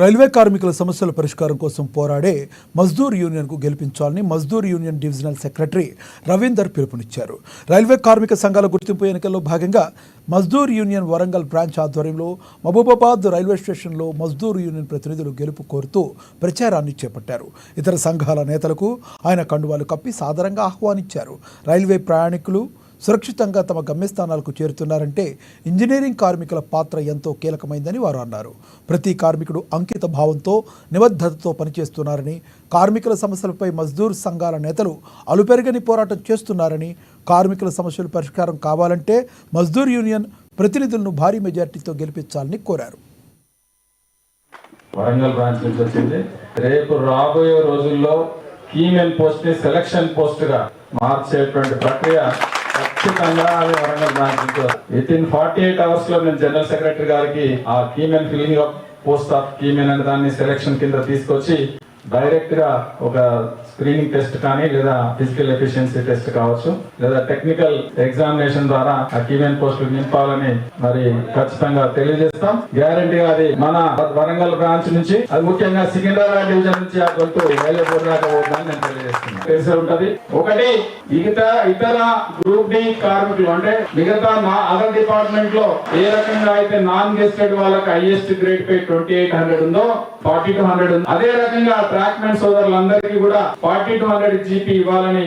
Railway కార్మికుల సమస్యల పరిష్కారం కోసం పోరాడే మజ్దూర్ యూనియన్కు గెలిపించాలని Mazdoor union divisional secretary Ravinder పిలుపునిచ్చారు. రైల్వే కార్మిక సంఘాల గుర్తింపు ఎన్నికల్లో భాగంగా మజ్దూర్ యూనియన్ వరంగల్ బ్రాంచ్ ఆధ్వర్యంలో మహబూబాబాద్ రైల్వే స్టేషన్లో మజ్దూర్ యూనియన్ ప్రతినిధులు గెలుపు కోరుతూ ప్రచారాన్ని చేపట్టారు. ఇతర సంఘాల నేతలకు ఆయన కండువాలు కప్పి సాదరంగా ఆహ్వానించారు. రైల్వే ప్రయాణికులు సురక్షితంగా తమ గమ్యస్థానాలకు చేరుతున్నారంటే ఇంజనీరింగ్ కార్మికుల పాత్ర ఎంతో కీలకమైందని వారు అన్నారు. ప్రతి కార్మికుడు అంకిత భావంతో నిబద్ధతతో పనిచేస్తున్నారని, కార్మికుల సమస్యలపై మజ్దూర్ సంఘాల నేతలు అలుపెరగని పోరాటం చేస్తున్నారని, కార్మికుల సమస్యలు పరిష్కారం కావాలంటే మజ్దూర్ యూనియన్ ప్రతినిధులను భారీ మెజార్టీతో గెలిపించాలని కోరారు. వరంగల్ బ్రాంచ్ నుంచి వచ్చింది. రేపు రాబోయే రోజుల్లో కీమెన్ పోస్ట్ ని సెలక్షన్ పోస్ట్ గా మార్చేటువంటి ప్రక్రియ ఖచ్చితంగా వరంగల్ బ్రాంచ్ నుంచి విత్ ఇన్ 48 hours లో నేను జనరల్ సెక్రటరీ గారికి ఆ కీమెన్ ఫిల్లింగ్ ఆఫ్ పోస్ట్ ఆఫ్ కీమెన్ అనే దాన్ని సెలక్షన్ కింద తీసుకొచ్చి డైరెక్ట్ గా ఒక స్క్రీనింగ్ టెస్ట్ కానీ లేదా ఫిజికల్ ఎఫిషియన్సీ టెస్ట్ కావచ్చు లేదా టెక్నికల్ ఎగ్జామినేషన్ ద్వారా ఆ కీమెన్ పోస్టులు నింపాలని మరి ఖచ్చితంగా తెలియజేస్తాం. గ్యారంటీగా అది మన వరంగల్ బ్రాంచ్ నుంచి, అది ముఖ్యంగా సికింద్రాబాద్ డివిజన్ నుంచి ఆ గొంతు రైల్వే బోర్డు దాకా పోతుందని నేను తెలియజేస్తున్నాను. తెలిసి ఉంటది. ఒకటి ఇతర గ్రూప్ డి కార్మికులు అంటే మిగతా అదర్ డిపార్ట్మెంట్ లో ఏ రకంగా అయితే నాన్ గెస్టెడ్ వాళ్ళకి హైయెస్ట్ గ్రేడ్ పే 2800 ఉందో 4200 ఉంది. అదే రకంగా ట్రాక్మెన్ సోదరులందరికీ కూడా 4200 జీపీ ఇవ్వాలని